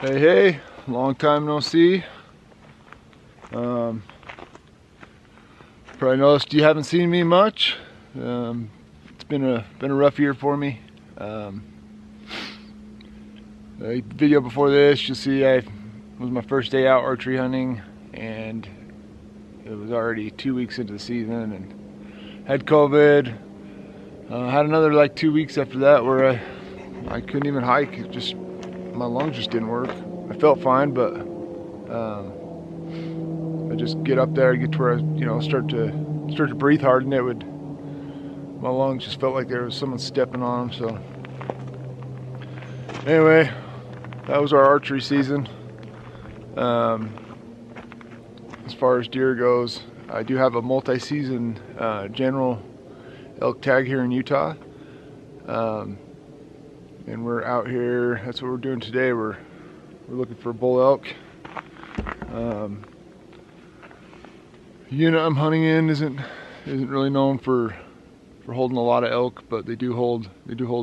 Hey, hey, long time no see. Probably noticed you haven't seen me much. It's been a rough year for me. The video before this, you'll see it was my first day out archery hunting, and it was already 2 weeks into the season, and had COVID. Had another like 2 weeks after that where I couldn't even hike. It just, my lungs just didn't work. I felt fine, but I just get up there, get to where I, start to breathe hard, and my lungs just felt like there was someone stepping on them. So anyway, that was our archery season. As far as deer goes, I do have a multi-season general elk tag here in Utah. And we're out here, that's what we're doing today. We're looking for bull elk. The unit I'm hunting in isn't really known for holding a lot of elk, but they do hold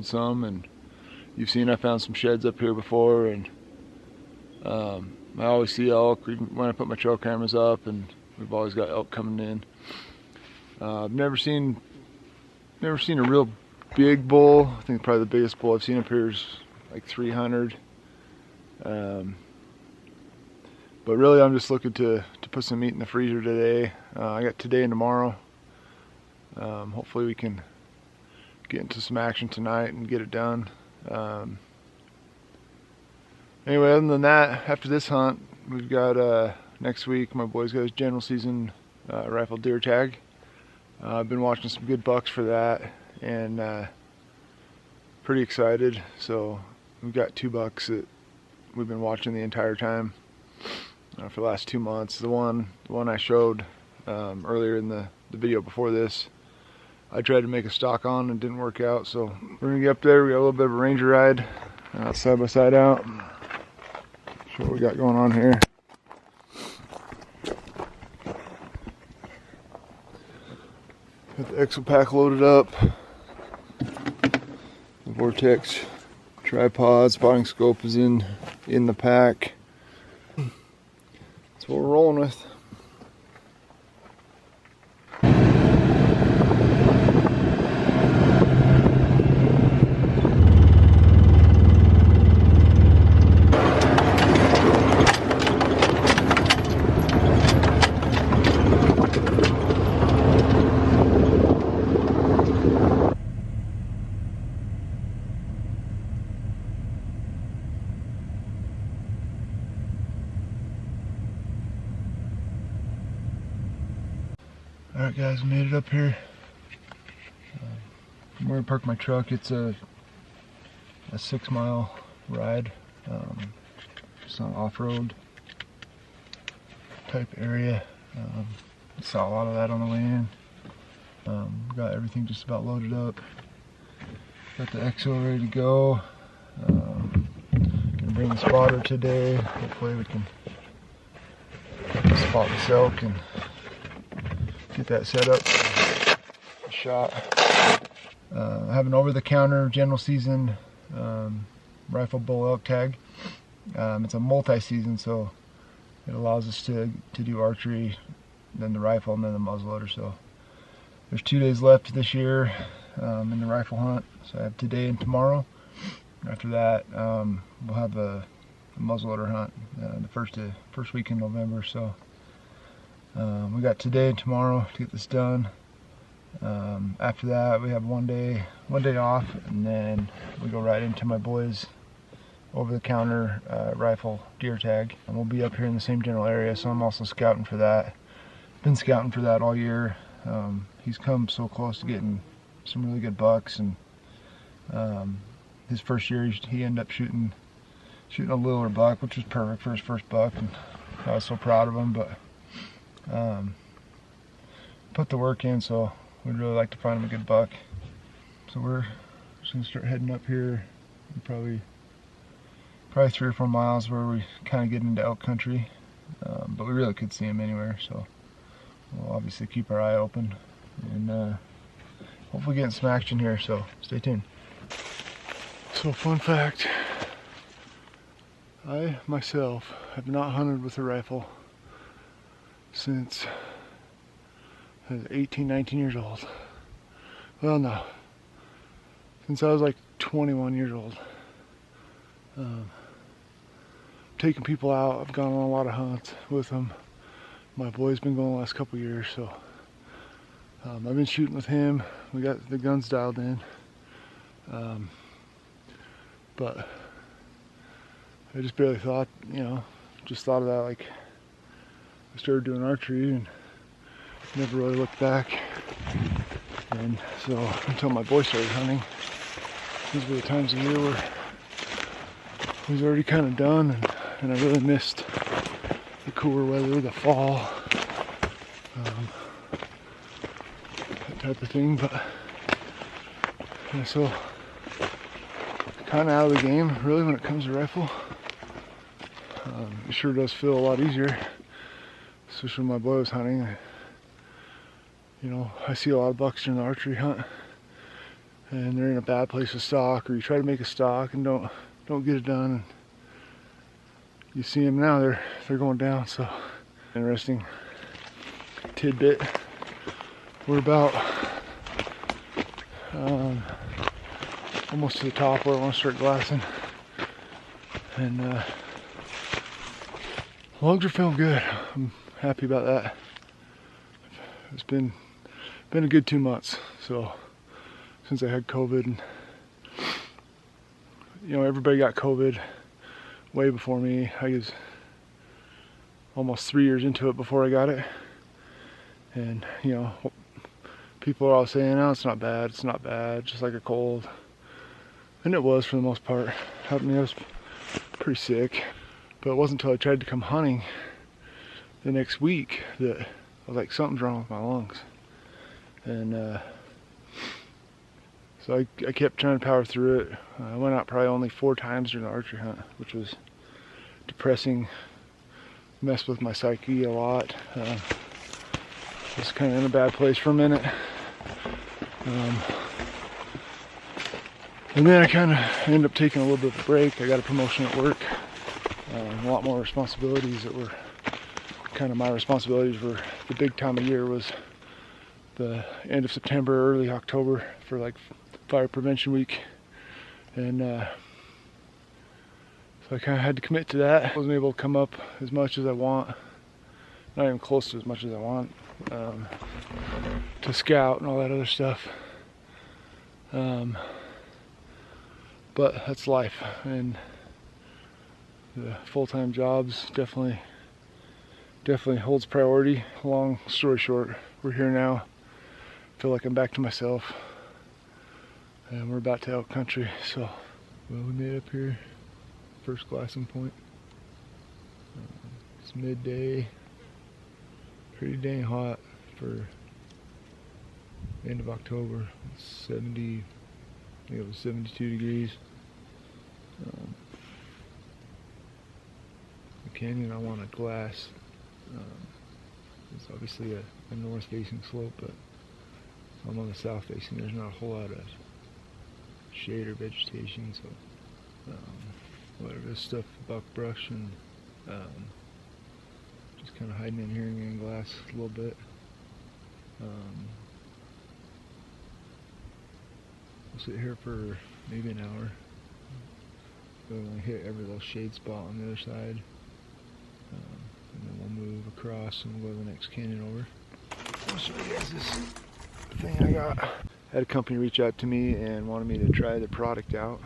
some, and you've seen I found some sheds up here before, and I always see elk when I put my trail cameras up, and we've always got elk coming in. I've never seen a real big bull. I think probably the biggest bull I've seen up here is like 300. But really, I'm just looking to put some meat in the freezer today. I got today and tomorrow. Hopefully we can get into some action tonight and get it done. Anyway, other than that, after this hunt, we've got next week my boy's got his general season rifle deer tag. I've been watching some good bucks for that, and pretty excited. So we've got 2 bucks that we've been watching the entire time for the last 2 months. The one I showed earlier in the video before this, I tried to make a stock on and didn't work out, so we're gonna get up there. We got a little bit of a ranger ride, side by side out. Show what we got going on here. Got the Exopack loaded up, the Vortex tripod, spotting scope is in the pack. That's what we're rolling with. Alright guys, made it up here. From where I parked my truck, it's a 6-mile ride. Just on off-road type area. Saw a lot of that on the way in. Got everything just about loaded up. Got the XO ready to go. Gonna bring the spotter today. Hopefully we can spot this elk and get that set up, shot. I have an over-the-counter general season rifle bull elk tag. It's a multi-season, so it allows us to do archery, then the rifle, and then the muzzleloader. So there's 2 days left this year in the rifle hunt. So I have today and tomorrow. After that, we'll have a muzzleloader hunt the first week in November. So we got today and tomorrow to get this done. After that, we have one day off, and then we go right into my boys' over-the-counter rifle deer tag. And we'll be up here in the same general area, so I'm also scouting for that. Been scouting for that all year. He's come so close to getting some really good bucks, and his first year he ended up shooting a littler buck, which was perfect for his first buck, and I was so proud of him. But put the work in, so we'd really like to find him a good buck. So we're just gonna start heading up here, probably 3 or 4 miles, where we kind of get into elk country, but we really could see him anywhere. So we'll obviously keep our eye open and hopefully get some action here. So stay tuned. So fun fact, I myself have not hunted with a rifle since I was 18, 19 years old. Well, no, since I was like 21 years old. Taking people out, I've gone on a lot of hunts with them. My boy's been going the last couple years, so I've been shooting with him. We got the guns dialed in. But I just barely thought, just thought of that like I started doing archery and never really looked back. And so until my boy started hunting, these were the times of year where he was already kind of done, and I really missed the cooler weather, the fall, that type of thing. But so kind of out of the game really when it comes to rifle. It sure does feel a lot easier, especially when my boy was hunting. I see a lot of bucks during the archery hunt, and they're in a bad place to stalk, or you try to make a stalk and don't get it done, and you see them now, they're going down. So interesting tidbit, we're about almost to the top where I want to start glassing, and logs are feeling good. I'm happy about that. It's been a good 2 months, so since I had COVID, and everybody got COVID way before me. I was almost 3 years into it before I got it, and people are all saying, "Oh, it's not bad, just like a cold," and it was for the most part. I was pretty sick, but it wasn't until I tried to come hunting the next week that I was like, something's wrong with my lungs. And so I kept trying to power through it. I went out probably only 4 times during the archery hunt, which was depressing, messed with my psyche a lot. Just kind of in a bad place for a minute. And then I kind of ended up taking a little bit of a break. I got a promotion at work, a lot more responsibilities that were kind of my responsibilities. Were the big time of year was the end of September, early October for like fire prevention week, and so I kind of had to commit to that. I wasn't able to come up as much as I want, not even close to as much as I want, to scout and all that other stuff. But that's life, and the full-time jobs definitely holds priority. Long story short, we're here now. Feel like I'm back to myself, and we're about to elk country. So, well, we made up here, first glassing point. It's midday, pretty dang hot for end of October. It's 70, I think it was 72 degrees. The canyon I want to glass. It's obviously a north-facing slope, but I'm on the south-facing. There's not a whole lot of shade or vegetation, so whatever this stuff, buckbrush, and just kind of hiding in here and getting glass a little bit. We'll sit here for maybe an hour. We'll hit every little shade spot on the other side. And then we'll move across and we'll go to the next canyon over. I'll show you guys this thing I got. I had a company reach out to me and wanted me to try the product out.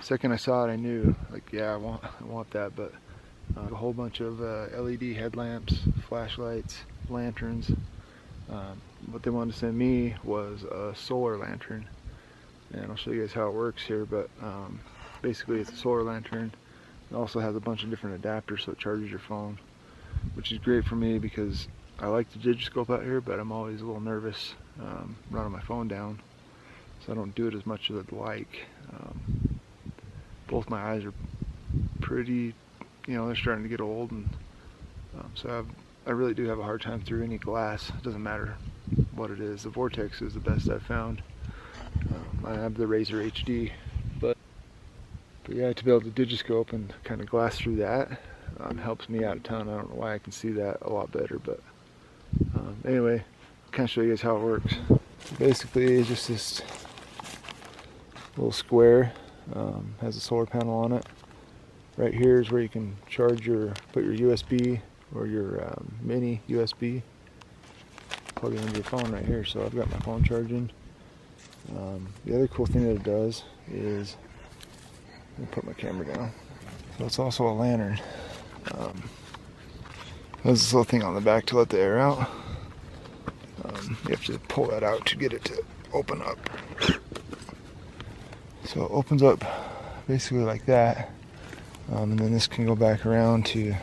Second I saw it, I knew, like, yeah, I want that. But a whole bunch of LED headlamps, flashlights, lanterns. What they wanted to send me was a solar lantern, and I'll show you guys how it works here. But basically, it's a solar lantern. It also has a bunch of different adapters, so it charges your phone, which is great for me because I like to digiscope out here, but I'm always a little nervous running my phone down, so I don't do it as much as I'd like. Both my eyes are pretty, they're starting to get old, and so I really do have a hard time through any glass. It doesn't matter what it is. The Vortex is the best I've found. I have the Razor HD, but But yeah, to be able to digiscope and kind of glass through that helps me out a ton. I don't know why I can see that a lot better, but anyway, I'll kind of show you guys how it works. Basically, it's just this little square, has a solar panel on it. Right here is where you can charge put your USB or your mini USB. Plug it into your phone right here. So I've got my phone charging. The other cool thing that it does is, let me put my camera down. So it's also a lantern. There's this little thing on the back to let the air out. You have to pull that out to get it to open up. So it opens up basically like that. And then this can go back around to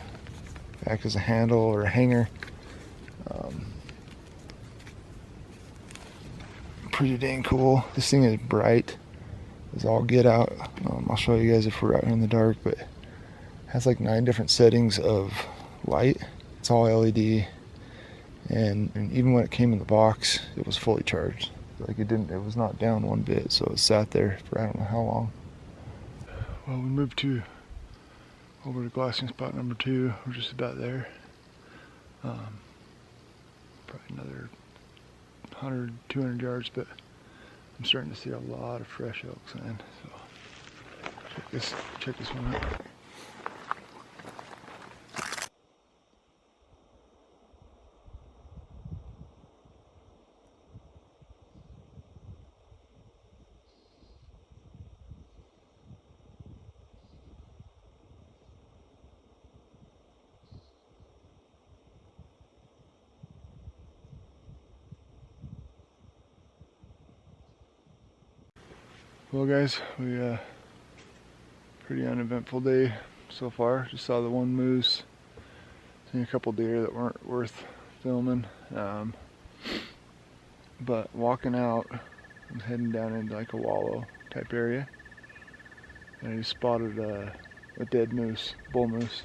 act as a handle or a hanger. Pretty dang cool. This thing is bright as all get out. I'll show you guys if we're out here in the dark, but it has like 9 different settings of light. It's all LED, and even when it came in the box, it was fully charged. Like it was not down one bit, so it sat there for I don't know how long. Well, we moved over to glassing spot number 2. We're just about there. Probably another 100, 200 yards, but I'm starting to see a lot of fresh elk sign. So check this one out. Well guys, we pretty uneventful day so far. Just saw the one moose, seen a couple deer that weren't worth filming. But walking out, I'm heading down into like a wallow type area, and I just spotted a dead moose, bull moose.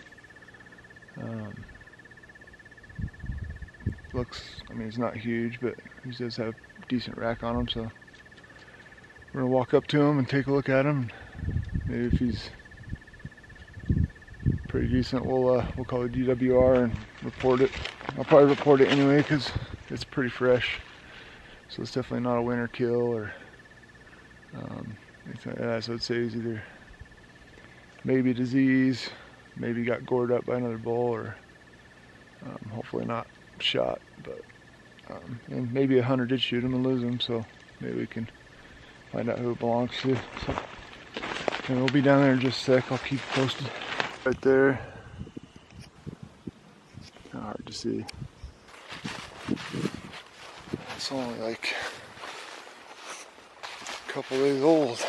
I mean, he's not huge, but he does have a decent rack on him, so we're gonna walk up to him and take a look at him. Maybe if he's pretty decent, we'll call the DWR and report it. I'll probably report it anyway because it's pretty fresh. So it's definitely not a winter kill or anything like that. So I'd say he's either maybe disease, maybe got gored up by another bull, or hopefully not shot. But and maybe a hunter did shoot him and lose him, so maybe we can find out who it belongs to. So, and we'll be down there in just a sec. I'll keep you posted. Right there. Not hard to see. It's only like a couple days old.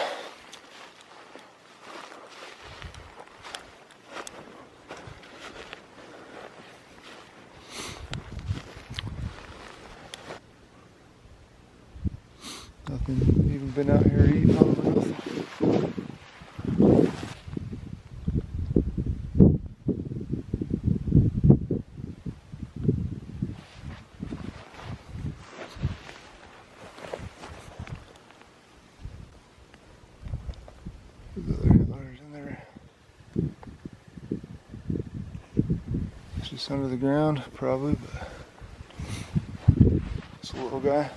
Nothing even been out here eating on or nothing. There's other antlers in there. It's just under the ground, probably, but it's a little guy.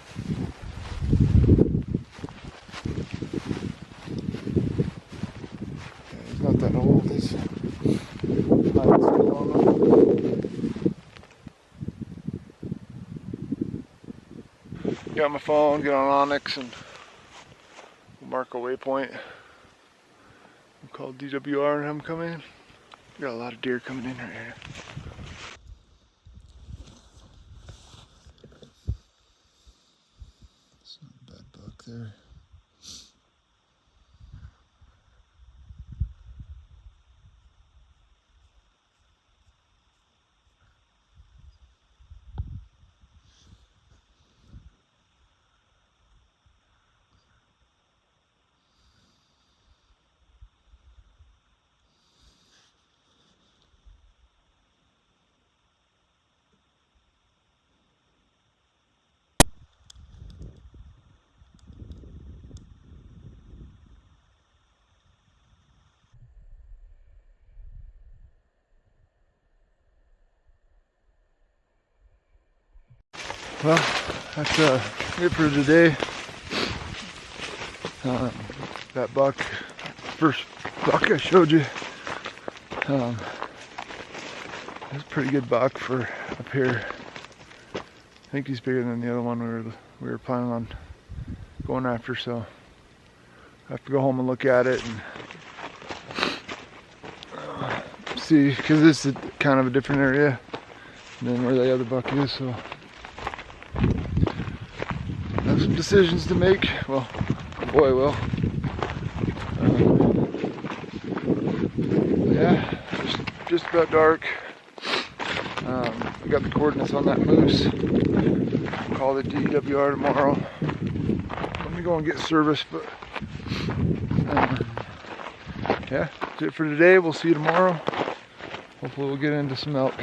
He's not that old. He's get on my phone, get on onX, and we'll mark a waypoint. We'll call DWR and have them come in. We got a lot of deer coming in right here. It's not a bad buck there. Well, that's it for today. That buck, first buck I showed you, it's a pretty good buck for up here. I think he's bigger than the other one we were planning on going after, so I have to go home and look at it and see, because this is kind of a different area than where the other buck is, so I have some decisions to make. Well, boy, will. Yeah, just about dark. We got the coordinates on that moose. Call the DWR tomorrow. Let me go and get service, but yeah, that's it for today. We'll see you tomorrow. Hopefully we'll get into some elk.